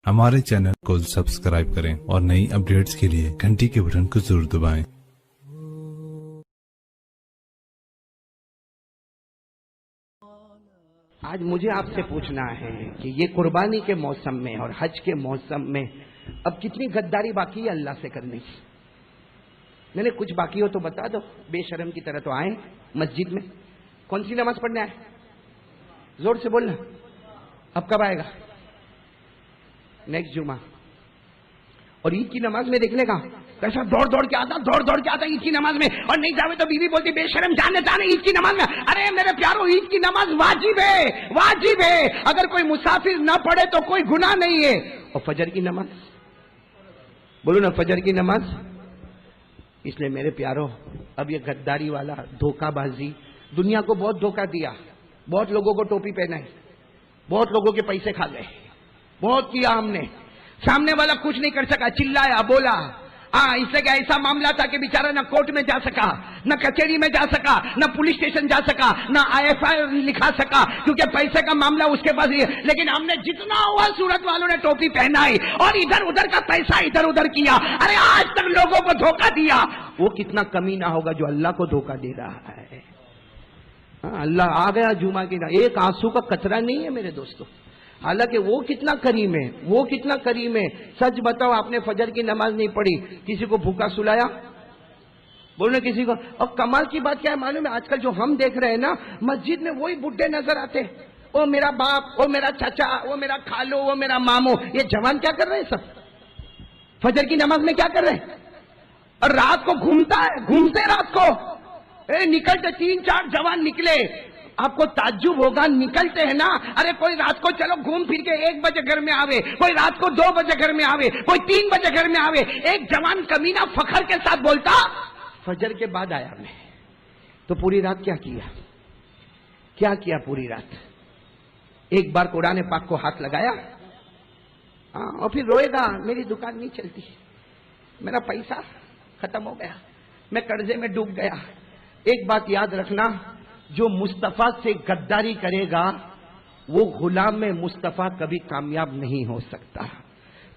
ہمارے چینل کو سبسکرائب کریں اور نئی اپڈیٹس کے لیے گھنٹی کے بٹن کو ضرور دبائیں۔ آج مجھے آپ سے پوچھنا ہے کہ یہ قربانی کے موسم میں اور حج کے موسم میں اب کتنی غداری باقی ہے اللہ سے کرنے کی؟ میں نے کچھ باقی ہو تو بتا دو، بے شرم کی طرح تو آئیں مسجد میں۔ کون سی نماز پڑھنے آئے؟ زور سے بولنا۔ اب کب آئے گا؟ نیکسٹ جمعہ۔ اور عید کی نماز میں دیکھنے کا کیسا دوڑ دوڑ کے آتا عید کی نماز میں، اور نہیں جاوے تو بیوی بولتی بے شرم جانے عید کی نماز میں۔ ارے میرے پیارو، عید کی نماز واجب ہے، اگر کوئی مسافر نہ پڑھے تو کوئی گناہ نہیں ہے۔ اور فجر کی نماز بولو نا، فجر کی نماز۔ اس لیے میرے پیارو، اب یہ غداری والا دھوکہ بازی دنیا کو بہت دھوکہ دیا، بہت لوگوں کو ٹوپی پہنائی، بہت لوگوں کے پیسے کھا گئے، بہت کیا ہم نے۔ سامنے والا کچھ نہیں کر سکا، چلایا، بولا۔ اس سے کیا ایسا معاملہ تھا کہ بیچارہ نہ کورٹ میں جا سکا، نہ کچہری میں جا سکا، نہ پولیس اسٹیشن جا سکا، نہ IFI لکھا سکا، کیونکہ پیسے کا معاملہ اس کے پاس ہی ہے۔ لیکن ہم نے جتنا ہوا صورت والوں نے ٹوپی پہنائی اور ادھر ادھر کا پیسہ ادھر ادھر کیا۔ ارے آج تک لوگوں کو دھوکہ دیا، وہ کتنا کمینہ ہوگا جو اللہ کو دھوکہ دے رہا ہے۔ اللہ آ گیا جمعہ کی، ایک آنسو کا قطرہ نہیں ہے میرے دوستوں۔ حالانکہ وہ کتنا کریم ہے، وہ کتنا کریم ہے۔ سچ بتاؤ، آپ نے فجر کی نماز نہیں پڑھی، کسی کو بھوکا سلایا؟ بولنے کسی کو۔ اور کمال کی بات کیا ہے معلوم ہے؟ آج کل جو ہم دیکھ رہے ہیں نا، مسجد میں وہی بڈھے نظر آتے، وہ میرا باپ، وہ میرا چچا، وہ میرا خالو، وہ میرا مامو۔ یہ جوان کیا کر رہے ہیں؟ سب فجر کی نماز میں کیا کر رہے ہیں؟ اور رات کو گھومتے رات کو نکلتے 3-4 جوان نکلے۔ آپ کو تعجب ہوگا، نکلتے ہیں نا، ارے کوئی رات کو چلو گھوم پھر کے 1 بجے گھر میں آوے، کوئی رات کو 2 بجے گھر میں آوے، کوئی 3 بجے گھر میں آوے۔ ایک جوان کمینہ فخر کے ساتھ بولتا فجر کے بعد آیا میں۔ تو پوری رات کیا کیا پوری رات؟ ایک بار قرآن پاک کو ہاتھ لگایا، اور پھر روئے گا میری دکان نہیں چلتی، میرا پیسہ ختم ہو گیا، میں قرضے میں ڈوب گیا۔ ایک بات یاد رکھنا، جو مصطفیٰ سے غداری کرے گا وہ غلام میں مصطفیٰ کبھی کامیاب نہیں ہو سکتا۔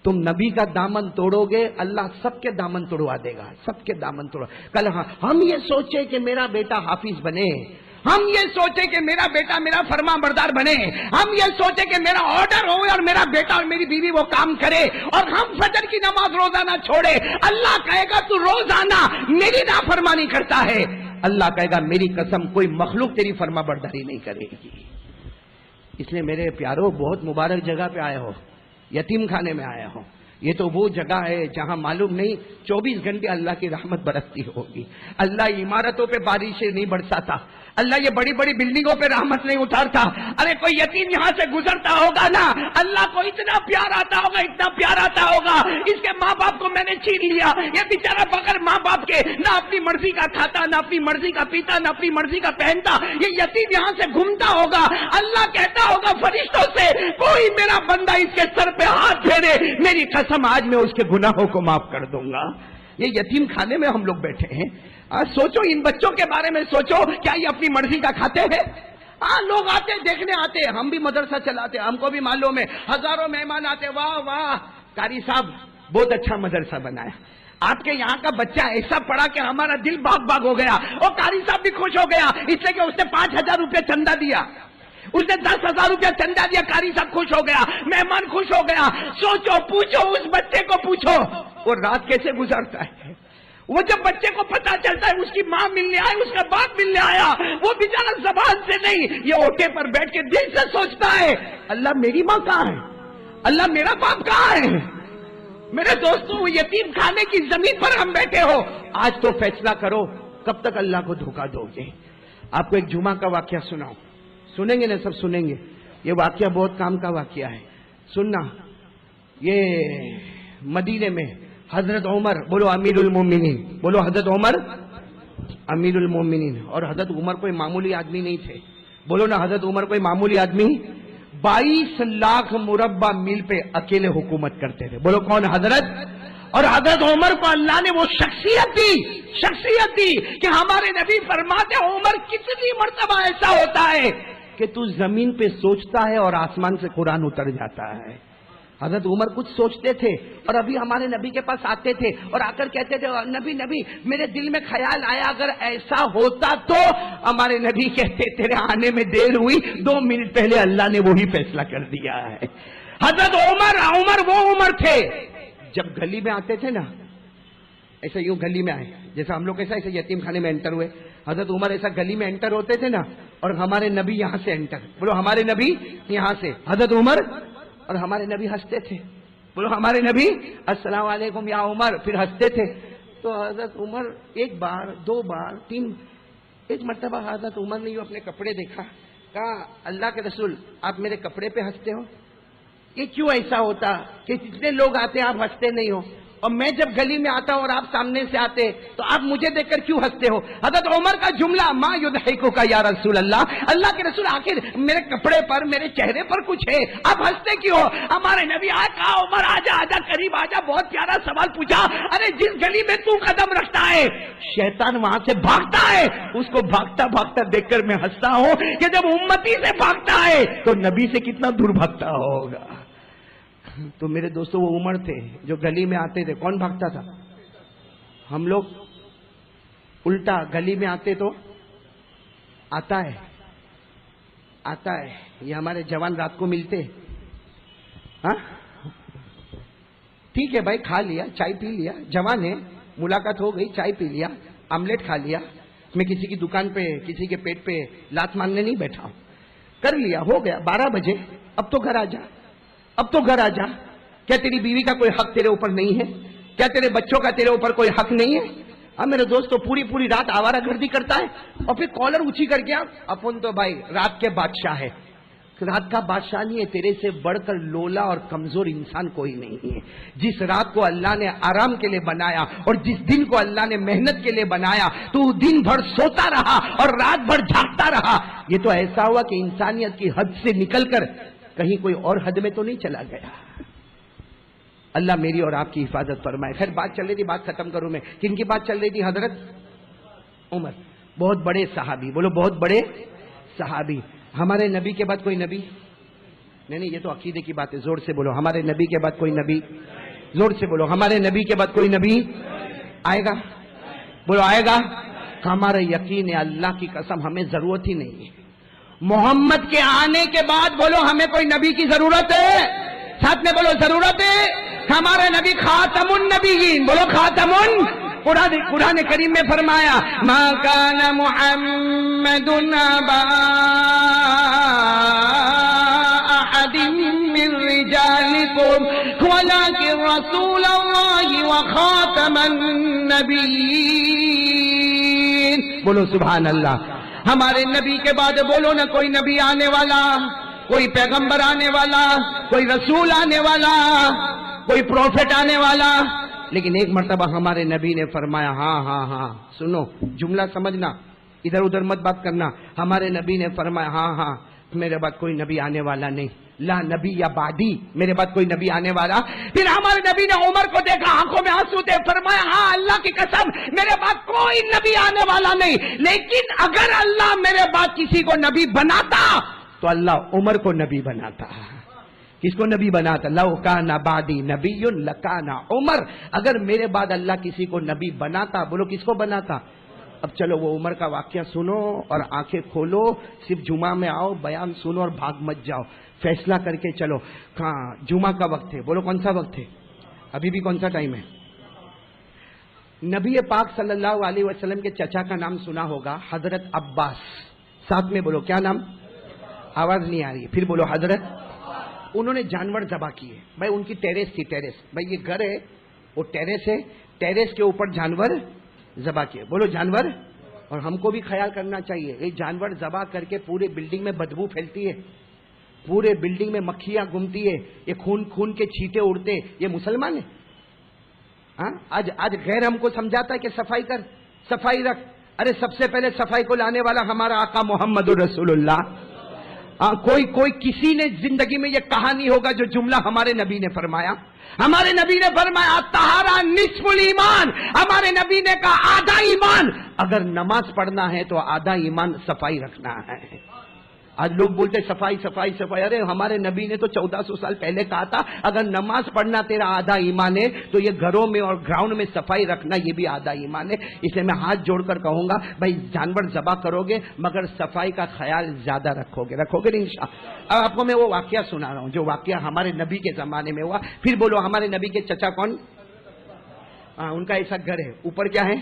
تم نبی کا دامن توڑو گے، اللہ سب کے دامن توڑوا دے گا، سب کے دامن توڑوا۔ کل ہم یہ سوچے کہ میرا بیٹا حافظ بنے، ہم یہ سوچے کہ میرا بیٹا میرا فرما بردار بنے، ہم یہ سوچے کہ میرا آرڈر ہو اور میرا بیٹا اور میری بیوی وہ کام کرے، اور ہم فجر کی نماز روزانہ چھوڑے۔ اللہ کہے گا تو روزانہ میری نافرمانی کرتا ہے، اللہ کہے گا میری قسم کوئی مخلوق تیری فرما برداری نہیں کرے گی۔ اس لیے میرے پیارو، بہت مبارک جگہ پہ آئے ہو، یتیم خانے میں آئے ہو۔ یہ تو وہ جگہ ہے جہاں معلوم نہیں 24 گھنٹے اللہ کی رحمت برستی ہوگی۔ اللہ عمارتوں پہ بارشیں نہیں برساتا، اللہ یہ بڑی بڑی بلڈنگوں پہ رحمت نہیں اتارتا۔ ارے کوئی یتیم یہاں سے گزرتا ہوگا نا، اللہ کو اتنا پیار آتا ہوگا، اتنا پیار آتا ہوگا، اس کے ماں باپ کو میں نے چھین لیا، یہ بیچارہ بغیر ماں باپ کے نہ اپنی مرضی کا کھاتا، نہ اپنی مرضی کا پیتا، نہ اپنی مرضی کا پہنتا، یہ یتیم یہاں سے گھومتا ہوگا۔ اللہ کہتا ہوگا فرشتوں سے، کوئی میرا بندہ اس کے سر پہ ہاتھ پھیرے، میری قسم آج میں اس کے گناہوں کو معاف کر دوں گا۔ یہ یتیم خانے میں ہم لوگ بیٹھے ہیں، سوچو ان بچوں کے بارے میں، سوچو کیا یہ اپنی مرضی کا کھاتے ہیں؟ لوگ آتے دیکھنے آتے، ہم بھی مدرسہ چلاتے، ہم کو بھی معلوم ہے، ہزاروں مہمان آتے، واہ واہ قاری صاحب بہت اچھا مدرسہ بنایا، آپ کے یہاں کا بچہ ایسا پڑھا کہ ہمارا دل باغ باغ ہو گیا۔ اور قاری صاحب بھی خوش ہو گیا، اس لیے کہ اس نے 5000 روپے چندہ دیا، اس نے 10,000 روپیہ چندہ دیا، قاری صاحب خوش ہو گیا، مہمان خوش ہو گیا۔ سوچو، پوچھو اس بچے کو، پوچھو وہ رات کیسے گزارتا ہے۔ وہ جب بچے کو پتا چلتا ہے اس کی ماں ملنے آئی، اس کا باپ ملنے آیا، وہ بیچارہ زبان سے نہیں، یہ اوٹے پر بیٹھ کے دل سے سوچتا ہے اللہ میری ماں کہاں ہے، اللہ میرا باپ کہاں ہے۔ میرے دوستوں، وہ یتیم خانے کی زمین پر ہم بیٹھے ہو، آج تو فیصلہ کرو کب تک اللہ کو دھوکہ دو گے۔ آپ کو ایک جمعہ کا واقعہ سناؤں، سنیں گے نا؟ سب سنیں گے۔ یہ واقعہ بہت کام کا واقعہ ہے، سننا۔ یہ مدینے میں حضرت عمر، بولو امیر المومنین، بولو حضرت عمر امیر المومنین، اور حضرت عمر کوئی معمولی آدمی نہیں تھے، بولو نا حضرت عمر کوئی معمولی آدمی، 22 لاکھ مربع میل پہ اکیلے حکومت کرتے تھے، بولو کون؟ حضرت۔ اور حضرت عمر کو اللہ نے وہ شخصیت دی کہ ہمارے نبی فرماتے عمر کتنی مرتبہ ایسا ہوتا ہے کہ تو زمین پہ سوچتا ہے اور آسمان سے قرآن اتر جاتا ہے۔ حضرت عمر کچھ سوچتے تھے اور ابھی ہمارے نبی کے پاس آتے تھے اور آ کر کہتے تھے نبی نبی میرے دل میں خیال آیا اگر ایسا ہوتا تو. ہمارے نبی کہتے تیرے آنے میں دیر ہوئی, 2 منٹ پہلے اللہ نے وہی فیصلہ کر دیا ہے. حضرت عمر وہ عمر تھے جب گلی میں آتے تھے نا, ایسا یوں گلی میں آئے جیسا ہم لوگ ایسا ایسے یتیم خانے میں انٹر ہوئے, حضرت عمر ایسا گلی میں انٹر ہوتے تھے نا اور ہمارے نبی یہاں سے انٹر, بولو ہمارے نبی یہاں سے, حضرت عمر اور ہمارے نبی ہنستے تھے, بولو ہمارے نبی السلام علیکم یا عمر, پھر ہنستے تھے. تو حضرت عمر 1 بار 2 بار 3, ایک مرتبہ حضرت عمر نے اپنے کپڑے دیکھا, کہا اللہ کے رسول آپ میرے کپڑے پہ ہنستے ہو, یہ کیوں ایسا ہوتا کہ جتنے لوگ آتے ہیں آپ ہنستے نہیں ہو, اور میں جب گلی میں آتا ہوں اور آپ سامنے سے آتے تو آپ مجھے دیکھ کر کیوں ہنستے ہو. حضرت عمر کا جملہ ما یضحکک یا رسول اللہ, اللہ کے رسول آخر میرے کپڑے پر میرے چہرے پر کچھ ہے, آپ ہنستے کیوں ہو. ہمارے نبی آئے, کہا عمر آجا آجا قریب آجا, بہت پیارا سوال پوچھا. ارے جس گلی میں تو قدم رکھتا ہے شیطان وہاں سے بھاگتا ہے, اس کو بھاگتا بھاگتا دیکھ کر میں ہنستا ہوں کہ جب امتی سے بھاگتا ہے تو نبی سے کتنا دور بھاگتا ہوگا. تو میرے دوستوں وہ عمر تھے جو گلی میں آتے تھے, کون بھاگتا تھا؟ ہم لوگ الٹا گلی میں آتے تو آتا ہے یہ ہمارے جوان رات کو ملتے, ہاں ٹھیک ہے بھائی, کھا لیا چائے پی لیا, جوان ہے ملاقات ہو گئی, چائے پی لیا, آملیٹ کھا لیا, میں کسی کی دکان پہ کسی کے پیٹ پہ لات مارنے نہیں بیٹھا ہوں, کر لیا ہو گیا 12 بجے, اب تو گھر آ جا, اب تو گھر آ جا. کیا تیری بیوی کا کوئی حق تیرے اوپر نہیں ہے؟ کیا تیرے بچوں کا تیرے اوپر کوئی حق نہیں ہے؟ اب میرے دوست تو پوری رات آوارہ گردی کرتا ہے اور پھر کالر اونچی کر کے اپن تو بھائی رات کے بادشاہ ہے. رات کا بادشاہ نہیں ہے, تیرے سے بڑھ کر لولا اور کمزور انسان کوئی نہیں ہے. جس رات کو اللہ نے آرام کے لیے بنایا اور جس دن کو اللہ نے محنت کے لیے بنایا تو دن بھر سوتا رہا اور رات بھر جھاگتا رہا. یہ تو ایسا ہوا کہ انسانیت کی حد سے نکل کر کہیں کوئی اور حد میں تو نہیں چلا گیا. اللہ میری اور آپ کی حفاظت فرمائے. خیر بات چل رہی تھی, بات ختم کروں میں. کن کی بات چل رہی تھی؟ حضرت عمر, بہت بڑے صحابی, بولو بہت بڑے صحابی. ہمارے نبی کے بعد کوئی نبی نہیں, یہ تو عقیدے کی بات ہے, زور سے بولو ہمارے نبی کے بعد کوئی نبی, زور سے بولو ہمارے نبی کے بعد کوئی نبی آئے گا, بولو آئے گا. ہمارا یقین ہے, اللہ کی قسم ہمیں ضرورت ہی نہیں ہے محمد کے آنے کے بعد, بولو ہمیں کوئی نبی کی ضرورت ہے, ساتھ میں بولو ضرورت ہے. ہمارا نبی خاتم النبیین, بولو خاتم. قرآن کریم میں فرمایا ما کان محمد ابا احد من رجالکم ولکن رسول اللہ وخاتم النبیین. بولو سبحان اللہ. ہمارے نبی کے بعد بولو نا کوئی نبی آنے والا, کوئی پیغمبر آنے والا, کوئی رسول آنے والا, کوئی پروفٹ آنے والا. لیکن ایک مرتبہ ہمارے نبی نے فرمایا, ہاں سنو, جملہ سمجھنا, ادھر ادھر مت بات کرنا. ہمارے نبی نے فرمایا ہاں میرے بعد کوئی نبی آنے والا نہیں, لا نبی یا بعدی, میرے بعد کوئی نبی آنے والا. پھر ہمارے نبی نے عمر کو دیکھا, آنکھوں میں آنسو تھے, فرمایا ہاں اللہ کی قسم میرے بعد کوئی نبی آنے والا نہیں, لیکن اگر اللہ میرے بعد کسی کو نبی بناتا تو اللہ عمر کو نبی بناتا. کس کو نبی بناتا؟ لو کان بعدی نبی لکان عمر. اگر میرے بعد اللہ کسی کو نبی بناتا, بولو کس کو بناتا. اب چلو وہ عمر کا واقعہ سنو اور آنکھیں کھولو, صرف جمعہ میں آؤ, بیان سنو اور بھاگ مت جاؤ, فیصلہ کر کے چلو. کہاں جمعہ کا وقت ہے, بولو کون سا وقت ہے, ابھی بھی کون سا ٹائم ہے. نبی پاک صلی اللہ علیہ وسلم کے چچا کا نام سنا ہوگا, حضرت عباس. ساتھ میں بولو کیا نام, آواز نہیں آ رہی ہے, پھر بولو حضرت. انہوں نے جانور ذبح کیے. بھائی ان کی ٹیریس تھی, ٹیریس, بھائی یہ گھر ہے وہ ٹیریس ہے, ٹیریس کے اوپر جانور ذبح کیے. بولو جانور. اور ہم کو بھی خیال کرنا چاہیے, یہ جانور ذبح کر کے پورے بلڈنگ میں بدبو پھیلتی ہے, پورے بلڈنگ میں مکھیاں گھومتی ہے, یہ خون کے چھینٹے اڑتے. یہ مسلمان ہے؟ ہاں آج غیر ہم کو سمجھاتا ہے کہ صفائی کر, صفائی رکھ. ارے سب سے پہلے صفائی کو لانے والا ہمارا آقا محمد رسول اللہ. کوئی کسی نے زندگی میں یہ کہا نہیں ہوگا جو جملہ ہمارے نبی نے فرمایا. ہمارے نبی نے فرمایا طہارہ نصف الایمان. ہمارے نبی نے کہا آدھا ایمان. اگر نماز پڑھنا ہے تو آدھا ایمان صفائی رکھنا ہے. آج لوگ بولتے صفائی صفائی صفائی. ارے ہمارے نبی نے تو 1400 سال پہلے کہا تھا اگر نماز پڑھنا تیرا آدھا ایمان ہے تو یہ گھروں میں اور گراؤنڈ میں صفائی رکھنا یہ بھی آدھا ایمان ہے. اسے میں ہاتھ جوڑ کر کہوں گا بھائی جانور ذبح کرو گے مگر صفائی کا خیال زیادہ رکھو گے نہیں انشاءاللہ. اب آپ کو میں وہ واقعہ سنا رہا ہوں جو واقعہ ہمارے نبی کے زمانے میں ہوا. پھر بولو ہمارے نبی کے چچا کون؟ ان کا ایسا گھر ہے اوپر کیا ہے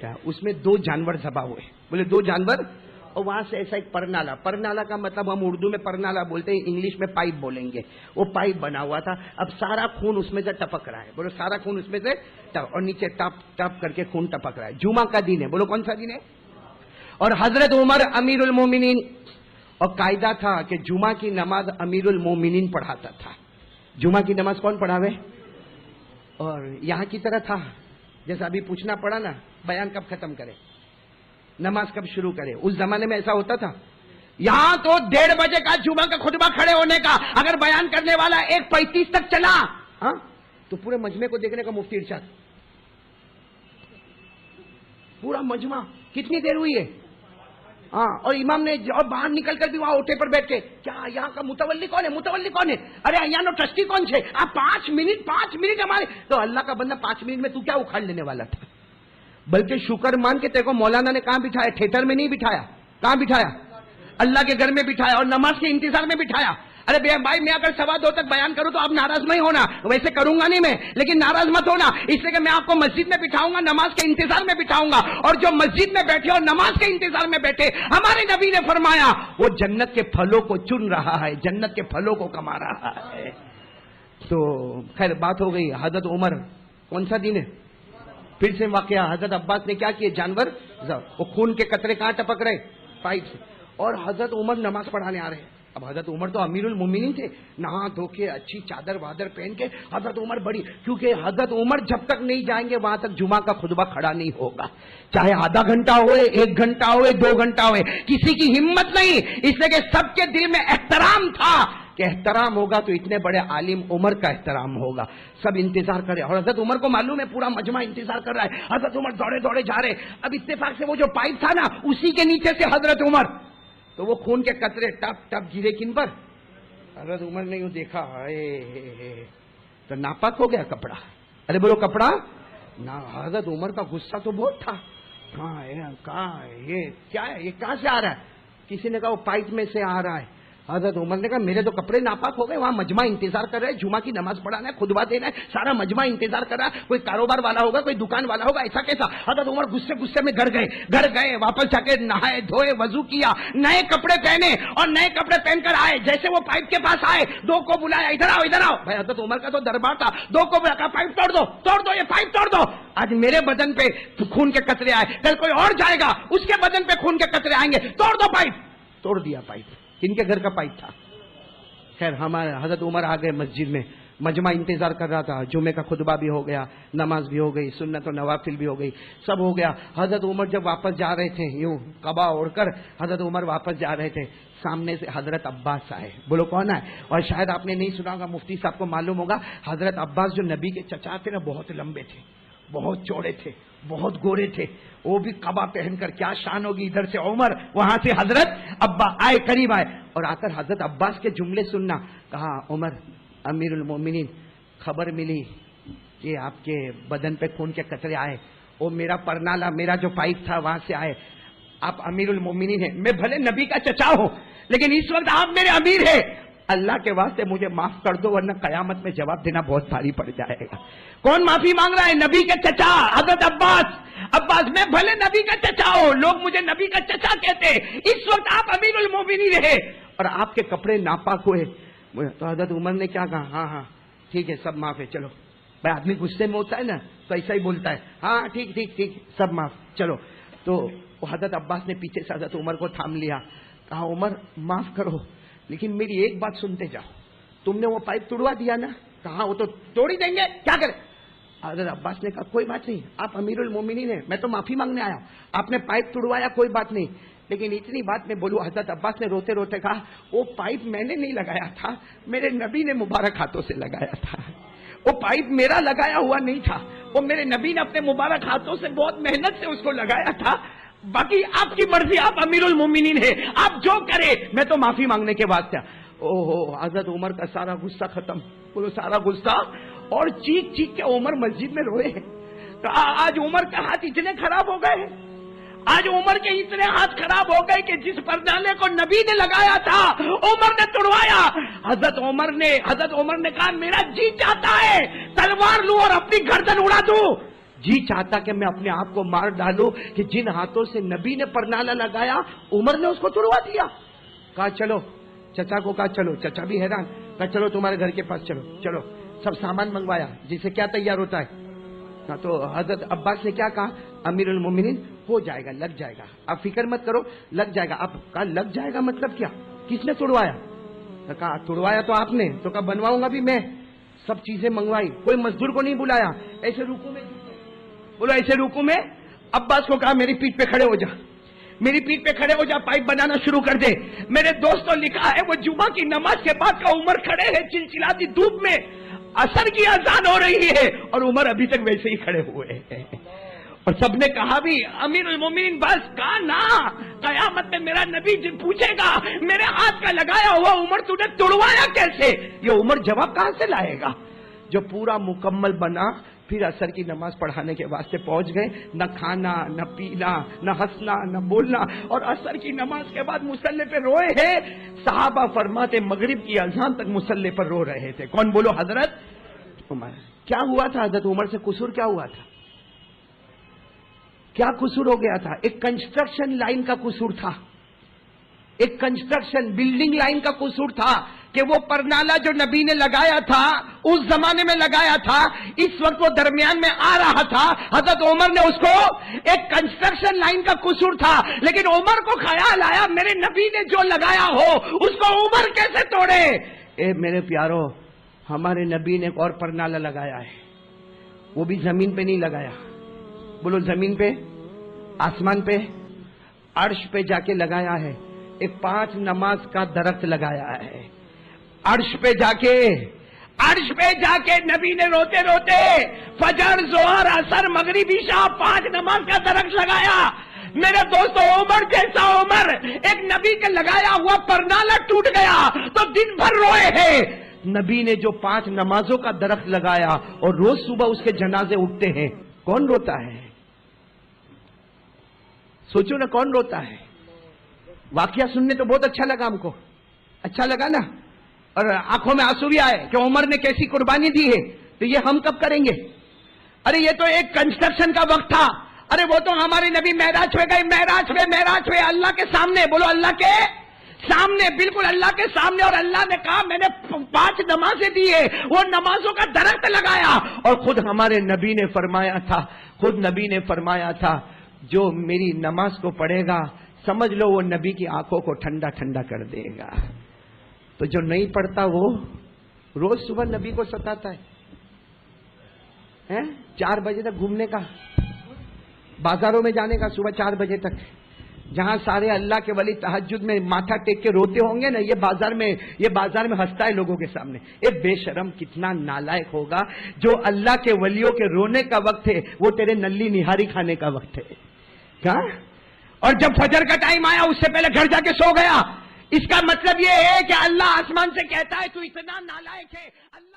کیا اس میں 2 جانور ذبح ہوئے. بولے 2 جانور اور وہاں سے ایسا ایک پرنالا. پرنالا کا مطلب ہم اردو میں پرنالا بولتے ہیں انگلش میں پائپ بولیں گے. وہ پائپ بنا ہوا تھا. اب سارا خون اس میں سے ٹپک رہا ہے. بولو سارا خون اس میں سے اور نیچے ٹپ ٹپ کر کے خون ٹپک رہا ہے. جمعہ کا دن ہے. بولو کون سا دن ہے؟ اور حضرت عمر امیر المومنین اور قاعدہ تھا کہ جمعہ کی نماز امیر المومنین پڑھاتا تھا. جمعہ کی نماز کون پڑھاوے؟ اور یہاں کی طرح تھا جیسا ابھی پوچھنا پڑا نا بیان کب ختم کرے نماز کب شروع کرے. اس زمانے میں ایسا ہوتا تھا. یہاں تو 1:30 بجے کا جمعہ کا خطبہ کھڑے ہونے کا اگر بیان کرنے والا 1:35 تک چلا تو پورے مجمع کو دیکھنے کا مفتی ارشاد. پورا مجمع کتنی دیر ہوئی ہے اور امام نے اور باہر نکل کر بھی وہاں اوٹے پر بیٹھ کے کیا یہاں کا متولی کون ہے متولی کون ہے ارے یہاں نو ٹرسٹی کون سے آپ 5 منٹ ہمارے. تو اللہ کا بندہ 5 منٹ میں تو کیا اکھاڑ لینے والا تھا. بلکہ شکر مان کے تیرے کو مولانا نے کہاں بٹھایا؟ تھیٹر میں نہیں بٹھایا. کہاں بٹھایا؟ اللہ کے گھر میں بٹھایا اور نماز کے انتظار میں بٹھایا. ارے بھائی میں اگر 2:15 تک بیان کروں تو آپ ناراض نہیں ہونا. ویسے کروں گا نہیں میں لیکن ناراض مت ہونا اس لیے کہ میں آپ کو مسجد میں بٹھاؤں گا نماز کے انتظار میں بٹھاؤں گا. اور جو مسجد میں بیٹھے اور نماز کے انتظار میں بیٹھے ہمارے نبی نے فرمایا وہ جنت کے پھلوں کو چن رہا ہے جنت کے پھلوں کو کما رہا ہے. تو خیر بات ہو گئی. حضرت عمر کون سا دن ہے؟ پھر سے واقعہ. حضرت عباس نے کیا کیے؟ جانور وہ خون کے قطرے کہاں ٹپک رہے؟ پائپ سے. اور حضرت عمر نماز پڑھانے آ رہے ہیں. اب حضرت عمر تو امیر المومنین تھے. نہا دھو کے اچھی چادر وادر پہن کے حضرت عمر بڑی کیونکہ حضرت عمر جب تک نہیں جائیں گے وہاں تک جمعہ کا خطبہ کھڑا نہیں ہوگا. چاہے آدھا گھنٹہ ہوئے 1 گھنٹہ ہوئے 2 گھنٹہ ہوئے کسی کی ہمت نہیں. اس لیے کہ سب کے دل میں احترام تھا کہ احترام ہوگا تو اتنے بڑے عالم عمر کا احترام ہوگا. سب انتظار کرے اور حضرت عمر کو معلوم ہے پورا مجمع انتظار کر رہا ہے. حضرت عمر دوڑے دوڑے جا رہے. اب اتفاق سے وہ جو پائپ تھا نا اسی کے نیچے سے حضرت عمر تو وہ خون کے قطرے ٹپ ٹپ گرے کن پر؟ حضرت عمر نے یوں دیکھا تو ناپاک ہو گیا کپڑا. ارے بولو کپڑا نا. حضرت عمر کا غصہ تو بہت تھا. یہ کیا ہے یہ کہاں سے آ رہا ہے؟ کسی نے کہا وہ پائپ میں سے آ رہا ہے. حضرت عمر نے کہا میرے تو کپڑے ناپاک ہو گئے. وہاں مجمع انتظار کر رہے جمعہ کی نماز پڑھانا ہے خطبہ دینا ہے سارا مجمع انتظار کر رہا ہے. کوئی کاروبار والا ہوگا کوئی دکان والا ہوگا ایسا کیسا. حضرت عمر غصے میں گھر گئے واپس جا کے نہائے دھوئے وضو کیا نئے کپڑے پہنے اور نئے کپڑے پہن کر آئے. جیسے وہ پائپ کے پاس آئے 2 کو بلایا ادھر آؤ. بھائی حضرت عمر کا تو دربار تھا. 2 کو بلایا پائپ توڑ دو یہ پائپ توڑ دو. آج میرے بدن پہ خون کے قطرے آئے کل کوئی اور جائے گا اس کے بدن پہ خون کے قطرے آئیں گے. توڑ دو پائپ. توڑ دیا پائپ. کن کے گھر کا پائپ تھا؟ خیر ہمارے حضرت عمر آ گئے مسجد میں. مجمع انتظار کر رہا تھا. جمعے کا خطبہ بھی ہو گیا نماز بھی ہو گئی سنت و نوافل بھی ہو گئی سب ہو گیا. حضرت عمر جب واپس جا رہے تھے یوں قبا اوڑھ کر حضرت عمر واپس جا رہے تھے سامنے سے حضرت عباس آئے. بولو کون آئے؟ اور شاید آپ نے نہیں سنا ہوگا مفتی صاحب کو معلوم ہوگا حضرت عباس جو نبی کے چچا تھے نا بہت لمبے تھے بہت چوڑے تھے بہت گورے تھے. وہ بھی قبا پہن کر کیا شان ہوگی. ادھر سے عمر وہاں سے حضرت ابا آئے قریب آئے اور آ کر حضرت عباس کے جملے سننا. کہا عمر امیر المومنین خبر ملی کہ آپ کے بدن پہ خون کے قطرے آئے. وہ میرا پرنالا میرا جو پائپ تھا وہاں سے آئے. آپ امیر المومنین ہیں. میں بھلے نبی کا چچا ہوں لیکن اس وقت آپ میرے امیر ہیں. اللہ کے واسطے مجھے معاف کر دو ورنہ قیامت میں جواب دینا بہت بھاری پڑ جائے گا. کون معافی مانگ رہا ہے؟ نبی کے چچا حضرت عباس. میں بھلے نبی کا چچا ہوں لوگ مجھے نبی کا چچا کہتے اس وقت آپ امیر المومنین رہے اور آپ کے کپڑے ناپاک ہوئے. تو حضرت عمر نے کیا کہا ہاں ٹھیک ہے سب معاف ہے چلو. بھائی آدمی غصے میں ہوتا ہے نا تو ایسا ہی بولتا ہے ہاں ٹھیک سب معاف چلو. تو حضرت عباس نے پیچھے سے حضرت عمر کو تھام لیا. کہا عمر معاف کرو لیکن میری ایک بات سنتے جاؤ. تم نے وہ پائپ توڑوا دیا نا. کہا وہ تو توڑ ہی دیں گے کیا کرے. حضرت عباس نے کہا کوئی بات نہیں آپ امیر المومنین ہیں میں تو معافی مانگنے آیا ہوں. آپ نے پائپ توڑوایا کوئی بات نہیں لیکن اتنی بات میں بولوں. حضرت عباس نے روتے روتے کہا وہ پائپ میں نے نہیں لگایا تھا میرے نبی نے مبارک ہاتھوں سے لگایا تھا. وہ پائپ میرا لگایا ہوا نہیں تھا وہ میرے نبی نے اپنے مبارک ہاتھوں سے بہت محنت سے اس کو لگایا تھا. باقی آپ کی مرضی, آپ امیر المومنین ہیں, آپ جو کرے, میں تو معافی مانگنے کے واسطے. حضرت عمر کا سارا غصہ ختم, بولو سارا غصہ, اور چیخ چیخ کے عمر مسجد میں روئے ہیں. آج عمر کا ہاتھ اتنے خراب ہو گئے, آج عمر کے اتنے ہاتھ خراب ہو گئے کہ جس پردانے کو نبی نے لگایا تھا عمر نے توڑوایا. حضرت عمر نے کہا میرا جی چاہتا ہے تلوار لوں اور اپنی گردن اڑا دوں, جی چاہتا کہ میں اپنے آپ کو مار ڈالوں کہ جن ہاتھوں سے نبی نے پرنالہ لگایا عمر نے اس کو توڑوا دیا. کہا چلو, چچا کو کہا چلو, چچا بھی حیران, کہا چلو تمہارے گھر کے پاس چلو, چلو سب سامان منگوایا جسے کیا تیار ہوتا ہے. تو حضرت عباس نے کیا کہا, امیر المومنین ہو جائے گا, لگ جائے گا, آپ فکر مت کرو, لگ جائے گا. اب کہا لگ جائے گا مطلب کیا, کس نے توڑوایا؟ کہا توڑوایا تو آپ نے, تو کہا بنواؤں گا بھی میں. سب چیزیں منگوائی, کوئی مزدور کو نہیں بلایا, ایسے رکوع میں, بولو ایسے رکوع میں. عباس کو کہا میری پیٹھ پہ کھڑے ہو جا, میری پیٹھ پہ کھڑے ہو جا, پائپ بنانا شروع کر دے. میرے دوستوں لکھا ہے وہ جمعہ کی نماز کے بعد کا عمر کھڑے ہے چلچلاتی دھوپ میں, عصر کی اذان ہو رہی ہے اور عمر ابھی تک ویسے ہی کھڑے ہوئے ہیں. اور سب نے کہا بھی امیر المومنین بس, کہا نا, قیامت میں میرا نبی پوچھے گا میرے ہاتھ کا لگایا ہوا عمر تو نے توڑوایا کیسے. یہ عمر جواب کہاں سے لائے گا؟ جو پورا مکمل بنا, پھر عصر کی نماز پڑھانے کے واسطے پہنچ گئے, نہ کھانا نہ پینا نہ ہنسنا نہ بولنا, اور عصر کی نماز کے بعد مصلی پہ روئے ہیں. صحابہ فرماتے مغرب کی اذان تک مصلی پر رو رہے تھے. کون؟ بولو حضرت عمر. کیا ہوا تھا حضرت عمر سے؟ قصور کیا ہوا تھا؟ کیا قصور ہو گیا تھا؟ ایک کنسٹرکشن لائن کا قصور تھا, ایک کنسٹرکشن بلڈنگ لائن کا قصور تھا کہ وہ پرنالہ جو نبی نے لگایا تھا اس زمانے میں لگایا تھا, اس وقت وہ درمیان میں آ رہا تھا. حضرت عمر نے اس کو, ایک کنسٹرکشن لائن کا قصور تھا, لیکن عمر کو خیال آیا میرے نبی نے جو لگایا ہو اس کو عمر کیسے توڑے. اے میرے پیارو, ہمارے نبی نے ایک اور پرنالہ لگایا ہے, وہ بھی زمین پہ نہیں لگایا. بولو زمین پہ, آسمان پہ, عرش پہ جا کے لگایا ہے. ایک 5 نماز کا درخت لگایا ہے عرش پہ جا کے. عرش پہ جا کے نبی نے روتے روتے فجر ظہر عصر مغرب عشاء 5 نماز کا درخت لگایا. میرے دوستو عمر جیسا عمر, ایک نبی کے لگایا ہوا پرنالہ ٹوٹ گیا تو دن بھر روئے ہیں. نبی نے جو 5 نمازوں کا درخت لگایا اور روز صبح اس کے جنازے اٹھتے ہیں, کون روتا ہے؟ سوچو نا کون روتا ہے. واقعہ سننے تو بہت اچھا لگا ہم کو, اچھا لگا نا, اور آنکھوں میں آنسو بھی آئے کہ عمر نے کیسی قربانی دی ہے. تو یہ ہم کب کریں گے؟ ارے یہ تو ایک کنسٹرکشن کا وقت تھا. ارے وہ تو ہمارے نبی معراج پہ گئے, معراج پہ اللہ کے سامنے, بولو اللہ کے سامنے, بالکل اللہ کے سامنے. اور اللہ نے کہا میں نے 5 نمازیں دی ہے, وہ نمازوں کا درخت لگایا. اور خود ہمارے نبی نے فرمایا تھا جو میری نماز کو پڑھے گا سمجھ لو وہ نبی کی آنکھوں کو ٹھنڈا ٹھنڈا کر دے گا. تو جو نہیں پڑھتا وہ روز صبح نبی کو ستاتا ہے. 4 بجے تک گھومنے کا, بازاروں میں جانے کا صبح 4 بجے تک, جہاں سارے اللہ کے ولی تہجد میں ماتھا ٹیک کے روتے ہوں گے نا, یہ بازار میں ہنستا ہے لوگوں کے سامنے. اے بے شرم, کتنا نالائق ہوگا. جو اللہ کے ولیوں کے رونے کا وقت ہے وہ تیرے نلی نہاری کھانے کا وقت ہے. کیا؟ اور جب فجر کا ٹائم آیا اس سے پہلے گھر جا کے سو گیا. اس کا مطلب یہ ہے کہ اللہ آسمان سے کہتا ہے تو اتنا نالائق ہے. اللہ